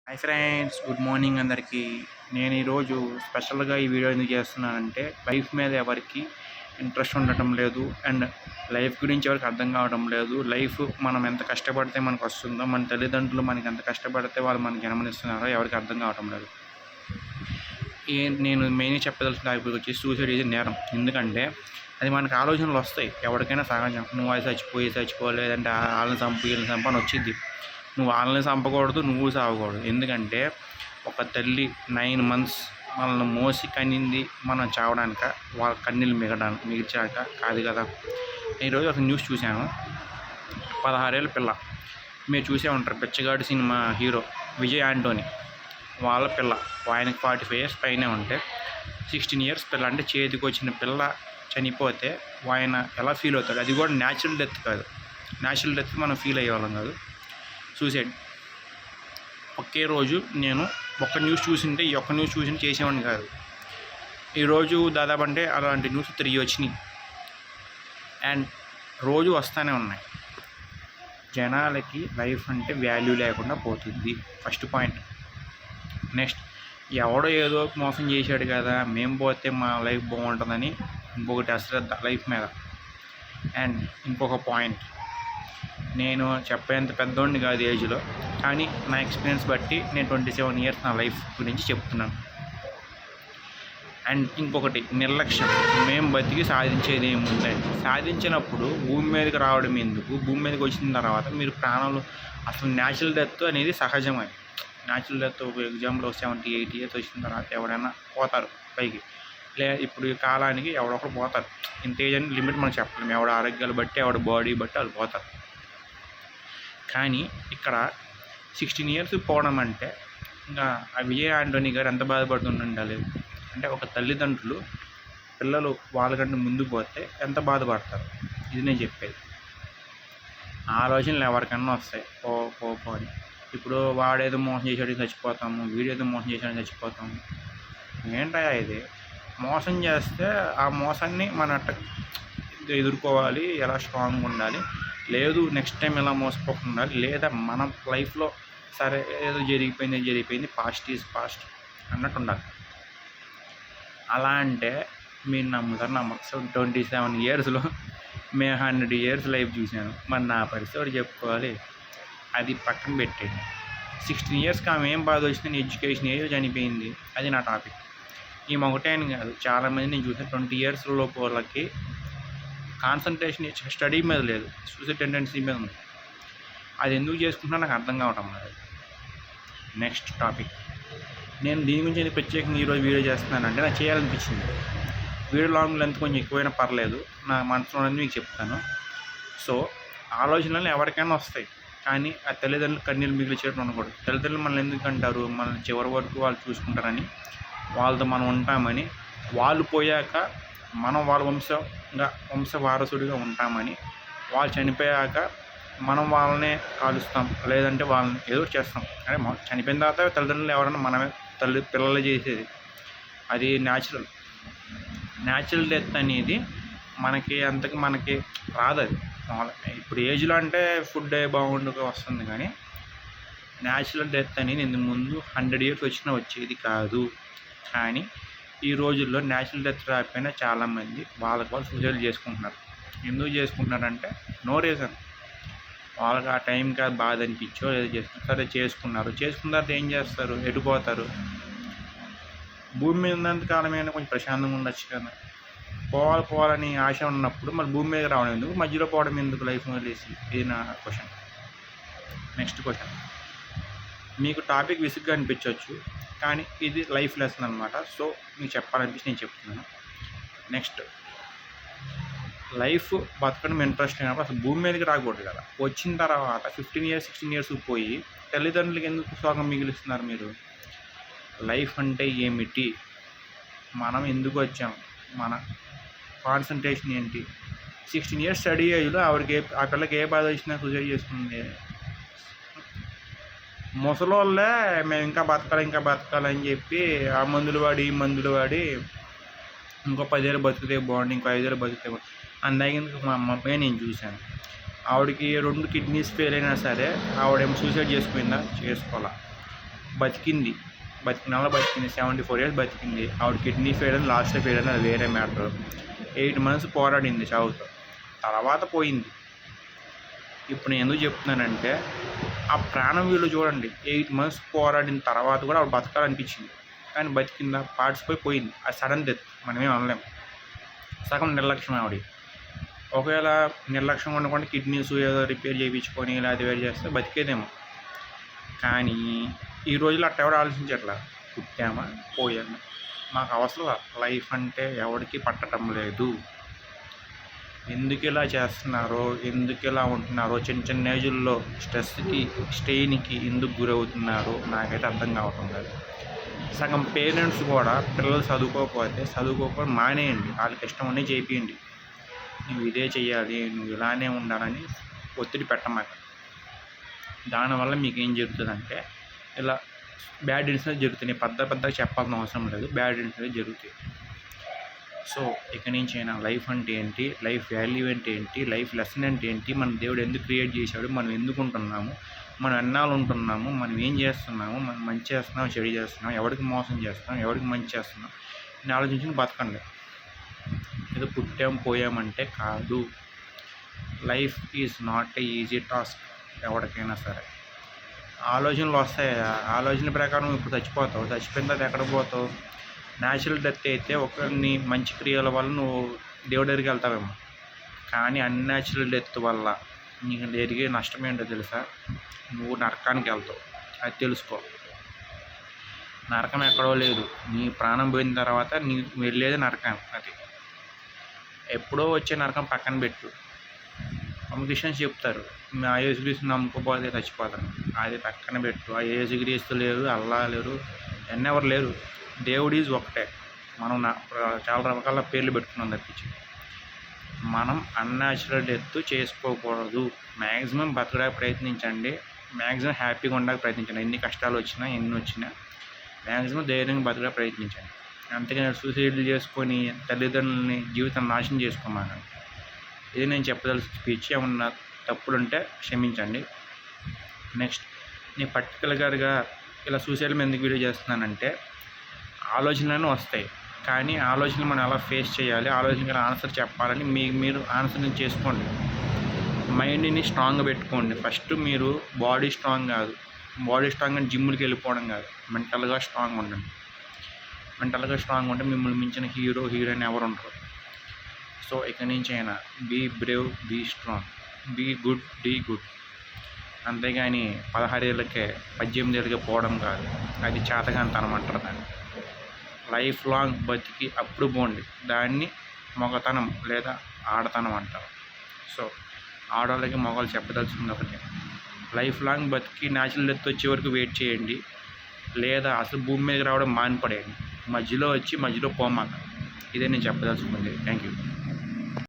Hi friends, good morning అందరికీ. నేను ఈరోజు స్పెషల్గా ఈ వీడియో ఎందుకు చేస్తున్నానంటే, లైఫ్ మీద ఎవరికి ఇంట్రెస్ట్ ఉండటం లేదు అండ్ లైఫ్ గురించి ఎవరికి అర్థం కావడం లేదు. లైఫ్ మనం ఎంత కష్టపడితే మనకు వస్తుందో, మన తల్లిదండ్రులు మనకి ఎంత కష్టపడితే వాళ్ళు మనకి జన్మనిస్తున్నారో ఎవరికి అర్థం కావడం లేదు. నేను మెయిన్గా చెప్పదలసిన టాపిక్ వచ్చి సూసైడ్ ఇది నేరం. ఎందుకంటే అది మనకు ఆలోచనలు వస్తాయి, ఎవరికైనా సహజం. నువ్వు అది చచ్చిపో లేదంటే వాళ్ళని చంపు వీళ్ళని చంపు అని వచ్చింది. నువ్వు వాళ్ళని చంపకూడదు, నువ్వు సాగకూడదు. ఎందుకంటే ఒక తల్లి 9 months మనల్ని మోసి కనింది మనం చావడానిక, వాళ్ళ కన్నీళ్ళు మిగిల్చాక కాదు కదా. ఈరోజు ఒక న్యూస్ చూశాను. 16 ఏళ్ళ పిల్ల, మీరు చూసే ఉంటారు, బిచ్చగాడు సినిమా హీరో విజయ్ ఆంటోనీ వాళ్ళ పిల్ల. ఆయనకి 45 years పైనే ఉంటే 16 years పిల్ల, అంటే చేతికి వచ్చిన పిల్ల చనిపోతే ఆయన ఎలా ఫీల్ అవుతాడు? అది కూడా న్యాచురల్ డెత్ కాదు. న్యాచురల్ డెత్ మనం ఫీల్ అయ్యేవాళ్ళం కాదు, సూసైడ్. ఒకే రోజు నేను ఒక్క న్యూస్ చూసింటే ఈ ఒక్క న్యూస్ చూసి చేసేవాడిని కాదు. ఈరోజు దాదాపు అంటే అలాంటి న్యూస్ 3 వచ్చినాయి అండ్ రోజు వస్తూనే ఉన్నాయి. జనాలకి లైఫ్ అంటే వాల్యూ లేకుండా పోతుంది, ఫస్ట్ పాయింట్. నెక్స్ట్, ఎవడో ఏదో మోసం చేశాడు కదా, మేము పోతే మా లైఫ్ బాగుంటుందని ఇంకొకటి అశ్రద్ధ లైఫ్ మీద. అండ్ ఇంకొక పాయింట్, నేను చెప్పేంత పెద్దోడిని కాదు ఏజ్లో, కానీ నా ఎక్స్పీరియన్స్ బట్టి నేను 27 years నా లైఫ్ గురించి చెప్తున్నాను. అండ్ ఇంకొకటి, నిర్లక్ష్యం. మేము బతికి సాధించేది ఏముందండి? సాధించినప్పుడు భూమి మీదకి రావడం ఎందుకు? భూమి మీదకి వచ్చిన తర్వాత మీరు ప్రాణాలు, అసలు న్యాచురల్ డెత్ అనేది సహజమే. న్యాచురల్ డెత్ ఎగ్జాంపుల్ 70-80 years వచ్చిన తర్వాత ఎవరైనా పోతారు పైకి. ఇప్పుడు ఈ కాలానికి ఎవడొకరు పోతారు. ఇంత ఏజ్ అని లిమిట్ మనం చెప్పలేము. ఎవడ ఆరోగ్యాలు బట్టి, ఎవడ బాడీ బట్టి వాళ్ళు పోతారు. కానీ ఇక్కడ 16 years పోవడం అంటే ఇంకా ఆ విజయ్ ఆంటోనీ గారు ఎంత బాధపడుతుండాలి అంటే, ఒక తల్లిదండ్రులు పిల్లలు వాళ్ళకంటే ముందు పోతే ఎంత బాధపడతారు, ఇది నేను చెప్పేది. ఆలోచనలు ఎవరికన్నా వస్తాయి, పో అని. ఇప్పుడు వాడేదో మోసం చేసాడు చచ్చిపోతాము, వీడేదో మోసం చేసాడని చచ్చిపోతాము. ఏంటయ్యా ఇది? మోసం చేస్తే ఆ మోసాన్ని మన ఎదుర్కోవాలి, ఎలా స్ట్రాంగ్గా ఉండాలి. లేదు నెక్స్ట్ టైం ఎలా మోసపోకుండా ఉండాలి. లేదా మన లైఫ్లో సరే ఏదో జరిగిపోయింది, పాస్ట్ ఈజ్ పాస్ట్ అన్నట్టు ఉండాలి. అలా అంటే మీరు నమ్మకం 27 yearsలో మేము 100 years లైఫ్ చూశాను. మరి నా పరిస్థితి చెప్పుకోవాలి, అది పక్కన పెట్టండి. 16 yearsకి ఆమె ఏం బాధ వచ్చిందని ఎడ్యుకేషన్ ఏదో చనిపోయింది, అది నా టాపిక్. ఈ ఒకటే అని కాదు, చాలామంది నేను చూసాను 20 years లోపు వాళ్ళకి కాన్సన్ట్రేషన్ స్టడీ మీద లేదు, సూసైడ్ టెండెన్సీ మీద ఉంది. అది ఎందుకు చేసుకుంటున్నా నాకు అర్థం కావటం లేదు. నెక్స్ట్ టాపిక్, నేను దీని గురించి ఎందుకు ప్రత్యేకంగా ఈరోజు వీడియో చేస్తున్నానంటే నాకు చేయాలనిపించింది. వీడియో లాంగ్ లెంత్ కొంచెం ఎక్కువైనా పర్లేదు, నా మనసులో అనేది మీకు చెప్తాను. సో ఆలోచనలు ఎవరికైనా వస్తాయి, కానీ ఆ తల్లిదండ్రులు కన్నీళ్ళు మిగిలిచేటట్టు ఉండకూడదు. తల్లిదండ్రులు మనల్ని ఎందుకు అంటారు? మనల్ని చివరి వరకు వాళ్ళు చూసుకుంటారని, వాళ్ళతో మనం ఉంటామని, వాళ్ళు పోయాక మనం వాళ్ళ వంశ వారసుడిగా ఉంటామని. వాళ్ళు చనిపోయాక మనం వాళ్ళనే కాలుస్తాం, లేదంటే వాళ్ళని ఏదో చేస్తాం. కానీ చనిపోయిన తర్వాత తల్లిదండ్రులు ఎవరైనా మనమే పిల్లలు చేసేది. అది న్యాచురల్ డెత్ అనేది మనకి రాదు. అది ఇప్పుడు ఏజ్లో అంటే ఫుడ్ బాగుండుగా వస్తుంది, కానీ న్యాచురల్ డెత్ అనేది ఇంతకు ముందు 100 years వచ్చినా వచ్చేది కాదు. కానీ ఈ రోజుల్లో న్యాచురల్ డెత్ రాకపోయినా చాలామంది వాళ్ళకి వాళ్ళు సూసైడ్ చేసుకుంటున్నారు. ఎందుకు చేసుకుంటున్నారంటే నో రీజన్. వాళ్ళకి ఆ టైంకి అది బాధ అనిపించో ఏదో చేస్తారు, సరే చేసుకున్న తర్వాత ఏం చేస్తారు? ఎటుపోతారు? భూమి మీద ఉన్నంత కాలమైనా కొంచెం ప్రశాంతంగా ఉండొచ్చు కదా. పోవాలని ఆశ ఉన్నప్పుడు మళ్ళీ భూమి మీద రావడం ఎందుకు? మధ్యలో పోవడం ఎందుకు లైఫ్ వదిలేసి? ఇది నా క్వశ్చన్. నెక్స్ట్ క్వశ్చన్, మీకు టాపిక్ విసుగ్గా అనిపించవచ్చు, కానీ ఇది లైఫ్ లెసన్ అనమాట. సో మీకు చెప్పాలనిపించి నేను చెప్తున్నాను. నెక్స్ట్, లైఫ్ బతకడం ఇంట్రెస్ట్ అయినప్పుడు అసలు భూమి మీదకి రాకూడదు కదా. వచ్చిన తర్వాత 15 years 16 years పోయి తల్లిదండ్రులకి ఎందుకు సోగం మిగిలిస్తున్నారు మీరు? లైఫ్ అంటే ఏమిటి? మనం ఎందుకు వచ్చాం? మన కాన్సన్ట్రేషన్ ఏంటి? 16 years స్టడీ ఏజ్లో ఆ పిల్లకి ఏ బాధ వచ్చినా సూసైడ్ చేసుకుంది. ముసలోళ్ళే మేము ఇంకా బతకాలని చెప్పి ఆ మందులు వాడి ఈ మందులు వాడి ఇంకో 10 years బతికితే బాగుండి, ఇంకో 5 years బతికితే బాగుంది. అందాక మా అమ్మపై నేను చూశాను. ఆవిడకి 2 kidneys ఫెయిల్ అయినా సరే ఆవిడేమో సూసైడ్ చేసుకుందా? చేసుకోవాలా. బతికింది, బతికినాలో బతికింది, 74 years బతికింది. ఆవిడ కిడ్నీ ఫెయిల్ అని లాస్ట్లో ఫెయిల్ అని అది వేరే మ్యాటర్. 8 months పోరాడింది చావుతో, తర్వాత పోయింది. ఇప్పుడు నేను ఎందుకు చెప్తున్నానంటే ఆ ప్రాణం విలువ చూడండి. 8 months పోరాడిన తర్వాత కూడా ఆవిడ బతకాలనిపించింది, కానీ బతికిందా? పార్ట్స్ పోయింది. అది సడన్ డెత్, మనమేం అనలేం. సగం నిర్లక్ష్యం ఆవిడ. ఒకవేళ నిర్లక్ష్యం ఉండకుండా కిడ్నీస్ ఏదో రిపేర్ చేయించుకొని ఇలా అది వేరు చేస్తే బతికేదేమో. కానీ ఈ రోజుల్లో అట్ట ఎవరు ఆలోచించట్లా. పుట్టామా పోయామా, మాకు అవసరం లైఫ్ అంటే ఎవరికి పట్టడం లేదు. ఎందుకు ఇలా చేస్తున్నారో, ఎందుకు ఇలా ఉంటున్నారో, చిన్న చిన్న ఏజుల్లో స్ట్రెస్కి స్ట్రెయిన్కి ఎందుకు గురవుతున్నారో నాకైతే అర్థం కావటం లేదు. సగం పేరెంట్స్ కూడా పిల్లలు చదువుకోకపోతే మానేయండి, వాళ్ళకి ఇష్టం అన్నీ చేపియండి. నువ్వు ఇదే చెయ్యాలి, నువ్వు ఇలానే ఉండాలని ఒత్తిడి పెట్టమాక. దానివల్ల మీకు ఏం జరుగుతుందంటే ఇలా బ్యాడ్ ఇన్సిడెంట్స్ జరుగుతున్నాయి. పెద్దగా చెప్పాల్సిన అవసరం లేదు, బ్యాడ్ ఇన్సిడెంట్స్ జరుగుతాయి. సో ఇక నుంచి అయినా లైఫ్ అంటే ఏంటి, లైఫ్ వాల్యూ అంటే ఏంటి, లైఫ్ లెసన్ అంటే ఏంటి, మన దేవుడు ఎందుకు క్రియేట్ చేశాడు, మనం ఎందుకు ఉంటున్నాము, మనం ఎన్నాళ్ళు ఉంటున్నాము, మనం ఏం చేస్తున్నాము, మనం మంచి చేస్తున్నాం చెడు చేస్తున్నాం, ఎవరికి మోసం చేస్తున్నాం, ఎవరికి మంచి చేస్తున్నాం నేను ఆలోచించి బతకండి. ఏదో పుట్టాం పోయామంటే కాదు. Life is not a easy task ఎవరికైనా సరే. ఆలోచనలు వస్తాయి, ఆలోచన ప్రకారం ఇప్పుడు చచ్చిపోతావు, చచ్చిపోయిన తర్వాత ఎక్కడ పోతావు? న్యాచురల్ డెత్ అయితే ఒకరిని మంచి క్రియల వల్ల నువ్వు దేవుడి దగ్గరికి వెళ్తావేమో, కానీ అన్యాచురల్ డెత్ వల్ల నీకు జరిగే నష్టం ఏంటో తెలుసా? నువ్వు నరకానికి వెళ్తావు. అది తెలుసుకో. నరకం ఎక్కడో లేదు, నీ ప్రాణం పోయిన తర్వాత నీ వెళ్ళేది నరకం. అది ఎప్పుడో వచ్చే నరకం పక్కన పెట్టు. క్రిస్టియన్స్ చెప్తారు ఆ యేసుక్రీస్తుని నమ్ముకోపోతే చచ్చిపోతాను, అది పక్కన పెట్టు. ఆ యేసుక్రీస్తు లేరు, అల్లా లేరు, ఎవరు లేరు. దేవుడు ఈజ్ ఒకటే. మనం చాలా రకాల పేర్లు పెట్టుకున్నాం తప్పించి మనం అన్యాచురల్ డెత్ చేసుకోకూడదు. మ్యాక్సిమం బతకడానికి ప్రయత్నించండి, మ్యాక్సిమం హ్యాపీగా ఉండడానికి ప్రయత్నించండి. ఎన్ని కష్టాలు వచ్చినా ఎన్ని వచ్చినా మ్యాక్సిమం ధైర్యంగా బతకడానికి ప్రయత్నించండి. అంతేగాని సూసైడ్లు చేసుకొని తల్లిదండ్రులని జీవితాన్ని నాశనం చేసుకోమాకండి. ఇది నేను చెప్పదలసిన స్పీచ్. ఏమన్నా తప్పులుంటే క్షమించండి. నెక్స్ట్, నేను పర్టికులర్గా ఇలా సూసైడ్ మీద ఎందుకు వీడియో చేస్తున్నానంటే ఆలోచనలు వస్తాయి, కానీ ఆలోచనలు మనం ఎలా ఫేస్ చేయాలి, ఆలోచనకి ఆన్సర్ చెప్పాలని మీరు ఆన్సర్ని చేసుకోండి. మైండ్ని స్ట్రాంగ్గా పెట్టుకోండి. ఫస్ట్ మీరు బాడీ స్ట్రాంగ్ కాదు, బాడీ స్ట్రాంగ్ అని జిమ్కి వెళ్ళిపోవడం కాదు, మెంటల్గా స్ట్రాంగ్ ఉండండి. మెంటల్గా స్ట్రాంగ్ ఉంటే మిమ్మల్ని మించిన హీరోయిన్ ఎవరు ఉంటారు. సో ఇక నుంచి అయినా be brave, be strong, be good, do good. అంతేగాని 16 ఏళ్ళకే 18 ఏళ్ళకే పోవడం కాదు, అది చేతగానితనం అంటారు దాన్ని. లైఫ్ లాంగ్ బతికి అప్పుడు పోండి, దాన్ని మగతనం లేదా ఆడతనం అంటారు. సో ఆడవాళ్ళకి మగవాళ్ళు చెప్పదలుచుకుంది ఒకటి, లైఫ్ లాంగ్ బతికి న్యాచురల్ డెత్ వచ్చే వరకు వెయిట్ చేయండి, లేదా అసలు భూమి మీద రావడం మానిపడేయండి. మధ్యలో వచ్చి మధ్యలో పోమాక. ఇదే నేను చెప్పదలుచుకుంది. Thank you.